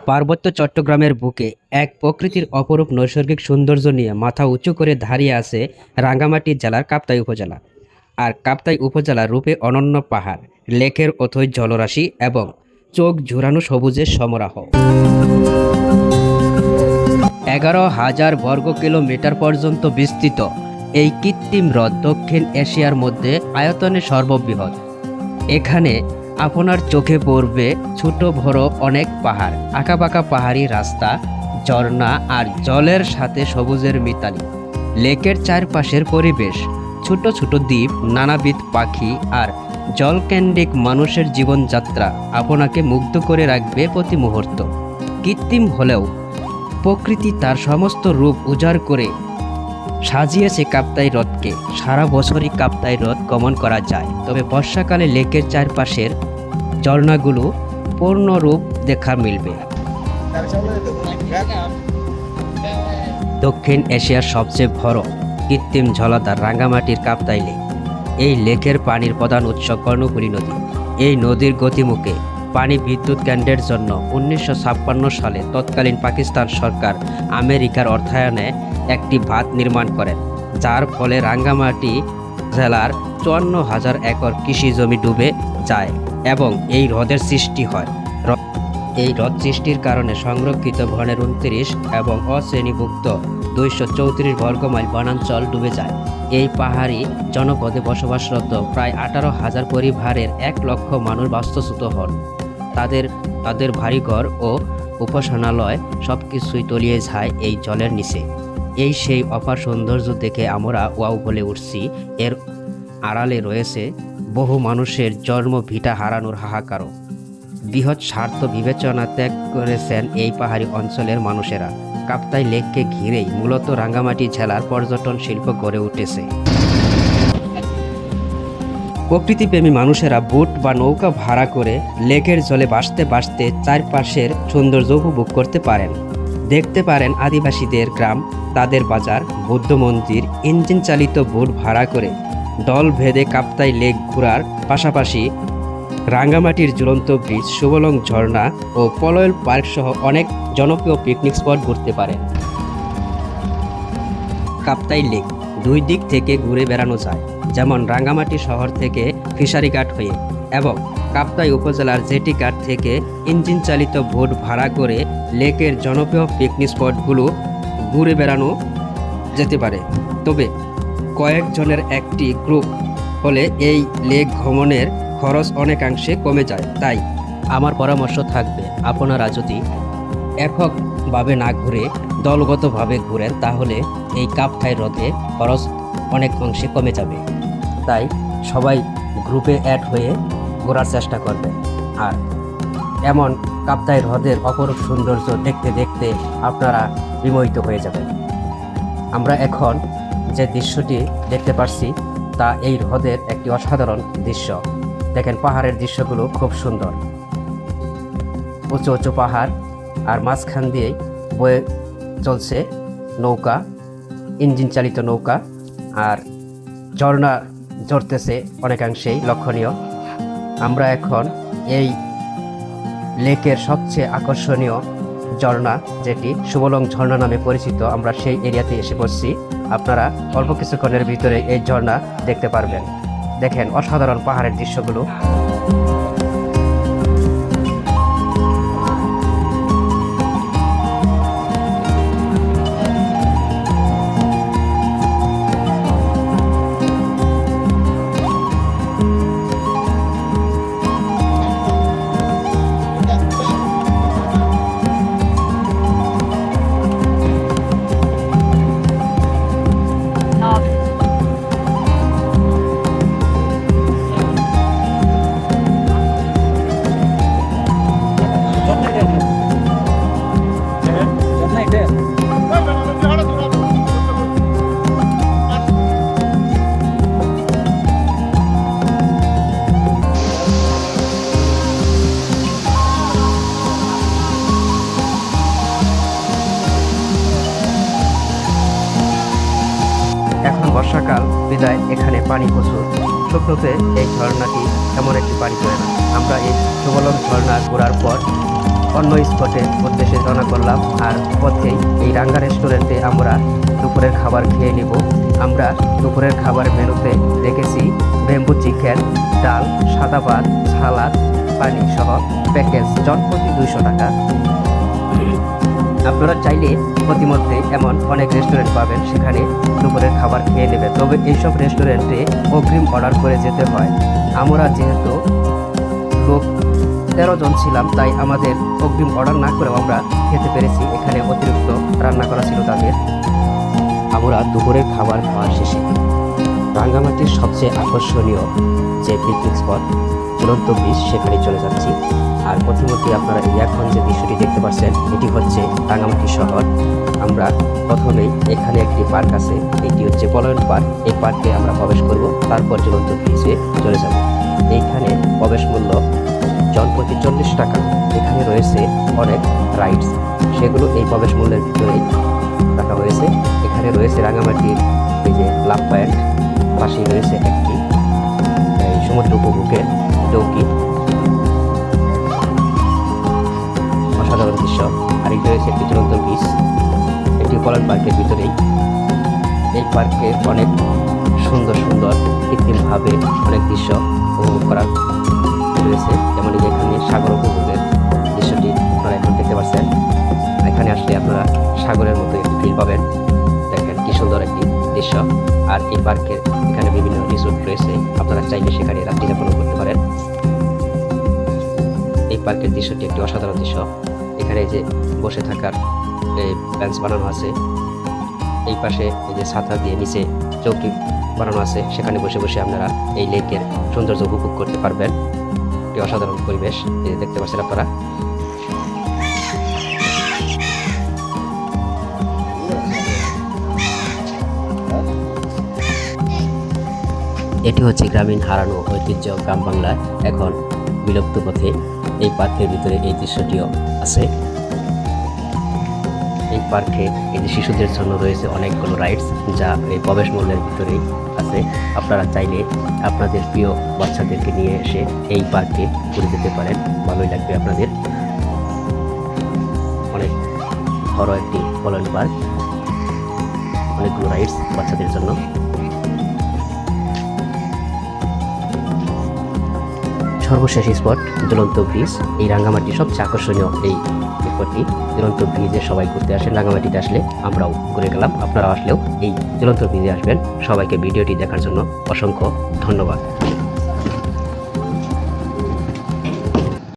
পার্বত্য চট্টগ্রামের বুকে এক প্রকৃতির অপরূপ নৈসর্গিক সৌন্দর্য নিয়ে মাথা উঁচু করে দাঁড়িয়ে আছে রাঙ্গামাটি জেলার কাপ্তাই উপজেলা। আর কাপ্তাই উপজেলার রূপে অনন্য পাহাড়, লেকের অথৈ জলরাশি এবং চোখ জুড়ানো সবুজের সমারোহ। 11,000 বর্গ কিলোমিটার পর্যন্ত বিস্তৃত এই কৃত্রিম হ্রদ দক্ষিণ এশিয়ার মধ্যে আয়তনে সর্ববৃহৎ। এখানে আপনার চোখে পড়বে ছোট বড় অনেক পাহাড়, আঁকাবাঁকা পাহাড়ি রাস্তা, ঝর্ণা আর জলের সাথে সবুজের মিতালি। লেকের চারপাশের পরিবেশ, ছোট ছোট দ্বীপ, নানাবিধ পাখি আর জলকেন্দ্রিক মানুষের জীবনযাত্রা আপনাকে মুগ্ধ করে রাখবে প্রতি মুহূর্ত। কৃত্রিম হলেও প্রকৃতি তার সমস্ত রূপ উজাড় করে সাজিয়েছে কাপ্তাই হ্রদকে। সারা বছরই কাপ্তাই হ্রদ গমন করা যায়, তবে বর্ষাকালে লেকের চারপাশের ঝর্ণাগুলো পূর্ণরূপ দেখা মিলবে। দক্ষিণ এশিয়ার সবচেয়ে বড় কৃত্রিম জলাধার রাঙ্গামাটির কাপ্তাই লেক। এই লেকের পানির প্রধান উৎস কর্ণফুলী নদী। এই নদীর গতিমুখে পানি বিদ্যুৎ কেন্দ্রের জন্য 1956 সালে তৎকালীন পাকিস্তান সরকার আমেরিকার অর্থায়নে একটি বাঁধ নির্মাণ করেন, যার ফলে রাঙ্গামাটি জেলার 54,000 একর কৃষি জমি ডুবে যায় এবং এই হ্রদের সৃষ্টি হয়। এই হ্রদ সৃষ্টির কারণে সংরক্ষিত বনের 29 এবং অশ্রেণীভুক্ত 234 বর্গমাইল বনাঞ্চল ডুবে যায়। এই পাহাড়ি জনপদে বসবাসরত প্রায় 18,000 পরিবারের 1 লক্ষ মানুষ বাস্তুচ্যুত হন। তাদের বাড়িঘর ও উপাসনালয় সবকিছুই তলিয়ে যায় এই জলের নিচে। এই সেই অপার সৌন্দর্য দেখে আমরা ওয়াও বলে উঠছি। এর আড়ালে রয়েছে বহু মানুষের জন্ম ভিটা হারানোর হাহাকারও। বৃহৎ স্বার্থ বিবেচনা ত্যাগ করেছেন এই পাহাড়ি অঞ্চলের মানুষেরা। কাপ্তাই লেককে ঘিরেই মূলত রাঙ্গামাটি জেলার পর্যটন শিল্প গড়ে উঠেছে। প্রকৃতিপ্রেমী মানুষেরা বোট বা নৌকা ভাড়া করে লেকের জলে ভাসতে ভাসতে চারপাশের সৌন্দর্য উপভোগ করতে পারেন। দেখতে পারেন আদিবাসীদের গ্রাম, তাদের বাজার, বৌদ্ধ মন্দির। ইঞ্জিন চালিত বোট ভাড়া করে দল ভেদে কাপ্তাই লেক ঘোরার পাশাপাশি রাঙ্গামাটির ঝুলন্ত ব্রিজ, সুবলং ঝর্ণা ও পলয়েল পার্ক সহ অনেক জনপ্রিয় পিকনিক স্পট ঘুরতে পারেন। কাপ্তাই লেক 2 দিক থেকে ঘুরে বেড়ানো যায়, যেমন রাঙ্গামাটি শহর থেকে ফিশারিঘাট হয়ে এবং কাপ্তাই উপজেলার জেটি ঘাট থেকে ইঞ্জিন চালিত বোট ভাড়া করে লেকের জনপ্রিয় পিকনিক স্পটগুলো ঘুরে বেড়ানো যেতে পারে। তবে কয়েকজনের একটি গ্রুপ হলে এই লেক ভ্রমণের খরচ অনেকাংশে কমে যায়। তাই আমার পরামর্শ থাকবে, আপনারা যদি এককভাবে না ঘুরে দলগতভাবে ঘুরেন তাহলে এই কাপ্তাই হ্রদে খরচ অনেক অংশে কমে যাবে। তাই সবাই গ্রুপে অ্যাড হয়ে ঘোরার চেষ্টা করবে। আর এমন কাপ্তাই হ্রদের অপরূপ সৌন্দর্য দেখতে দেখতে আপনারা বিমোহিত হয়ে যাবেন। আমরা এখন যে দৃশ্যটি দেখতে পাচ্ছি তা এই হ্রদের একটি অসাধারণ দৃশ্য। দেখেন, পাহাড়ের দৃশ্যগুলো খুব সুন্দর, উঁচু উঁচু পাহাড় আর মাঝখান দিয়ে বয়ে চলছে নৌকা, ইঞ্জিন চালিত নৌকা, আর ঝর্ণা ঝরতেছে অনেকাংশেই লক্ষণীয়। আমরা এখন এই লেকের সবচেয়ে আকর্ষণীয় ঝর্ণা, যেটি সুবলং ঝর্ণা নামে পরিচিত, আমরা সেই এরিয়াতে এসে পড়ছি। আপনারা অল্প কিছুক্ষণের ভিতরে এই ঝর্ণা দেখতে পারবেন। দেখেন অসাধারণ পাহাড়ের দৃশ্যগুলো। এখন বর্ষাকাল বিদায়, এখানে পানি প্রচুর। শুকনোতে এই ঝর্ণাটি এমন একটি পানি পড়ে না। আমরা এই সুবলং ঝর্ণা ঘোরার পর অন্য স্পটে উদ্দেশ্যে রওনা করলাম। আর পথেই এই রাঙ্গা রেস্টুরেন্টে আমরা দুপুরের খাবার খেয়ে নিব। আমরা দুপুরের খাবার মেনুতে দেখেছি ব্যাম্বু চিকেন, ডাল, সাদা ভাত, সালাদ, পানি সহ প্যাকেজ, জনপ্রতি 200 টাকা। আপনারা চাইলে প্রতিমধ্যে এমন অনেক রেস্টুরেন্ট পাবেন, সেখানে দুপুরের খাবার খেয়ে নেবেন। তবে এইসব রেস্টুরেন্টে অগ্রিম অর্ডার করে যেতে হয়। আমরা যেহেতু লোক 13 জন ছিলাম, তাই আমাদের অগ্রিম অর্ডার না করেও আমরা খেতে পেরেছি। এখানে অতিরিক্ত রান্না করা ছিল তাদের। আমরা দুপুরের খাবার খাওয়ার শেষে রাঙ্গামাটির সবচেয়ে আকর্ষণীয় যে পিকনিক স্পট ঝুলন্ত ব্রিজ, সেখানে চলে যাচ্ছি। আর প্রতিমধ্যে আপনারা এখন যে দৃশ্যটি দেখতে পাচ্ছেন, এটি হচ্ছে রাঙ্গামাটি শহর। আমরা প্রথমেই এখানে একটি পার্ক আছে, এটি হচ্ছে পলায়ন পার্ক। এই পার্কে আমরা প্রবেশ করব, তারপর ঝুলন্ত ব্রিজে চলে যাব। এইখানে প্রবেশ মূল্য জনপ্রতি 40 টাকা। এখানে রয়েছে অনেক রাইডস, সেগুলো এই প্রবেশ মূল্যের ভিতরেই রাখা হয়েছে। এখানে রয়েছে রাঙ্গামাটির এই যে লাভ পয়েন্ট, পাশেই রয়েছে একটি সমুদ্র উপভোগের চৌকি, অসাধারণ দৃশ্য। আর এটি রয়েছে একটি ঝুলন্ত ব্রিজ, এটি পলায়ন পার্কের ভিতরেই। এই পার্কে অনেক সুন্দর সুন্দর কৃত্রিমভাবে অনেক দৃশ্য উপভোগ করার রয়েছে। যেমন এখানে সাগর উপভোগের দৃশ্যটি আপনারা এখন দেখতে পাচ্ছেন। এখানে আসলে আপনারা সাগরের মতো একটি ফিল পাবেন। দেখেন কি সুন্দর একটি দৃশ্য। আর এই পার্কের এখানে বিভিন্ন রিসোর্ট রয়েছে, আপনারা চাইলে সেখানে রাত্রি যাপন করতে পারেন। এই পার্কের দৃশ্যটি একটি অসাধারণ দৃশ্য। এখানে যে বসে থাকার বেঞ্চ বানানো আছে, এই পাশে এই যে ছাতা দিয়ে নিচে চৌকি বানানো আছে, সেখানে বসে বসে আপনারা এই লেকের সৌন্দর্য উপভোগ করতে পারবেন। একটি অসাধারণ পরিবেশ দেখতে পাচ্ছেন আপনারা। এটি হচ্ছে গ্রামীণ হারানো ঐতিহ্য গ্রাম বাংলায় এখন বিলুপ্ত পথে। এই পার্কের ভিতরে এই দৃশ্যটিও আছে। এই পার্কে এই যে শিশুদের জন্য রয়েছে অনেকগুলো রাইডস, যা এই প্রবেশ মূল্যের ভিতরেই আছে। আপনারা চাইলে আপনাদের প্রিয় বাচ্চাদেরকে নিয়ে এসে এই পার্কে ঘুরে যেতে পারেন, ভালোই লাগবে আপনাদের। অনেক বড় একটি পলায়ন পার্ক, অনেকগুলো রাইডস বাচ্চাদের জন্য। সর্বশেষ স্পট ঝুলন্ত ব্রিজ। এই রাঙ্গামাটির সবচেয়ে আকর্ষণীয় এই স্পটটি ঝুলন্ত ব্রিজে সবাই ঘুরতে আসেন। রাঙ্গামাটিতে আসলে আমরাও ঘুরে গেলাম, আপনারাও আসলেও এই ঝুলন্ত ব্রিজে আসবেন। সবাইকে ভিডিওটি দেখার জন্য অসংখ্য ধন্যবাদ।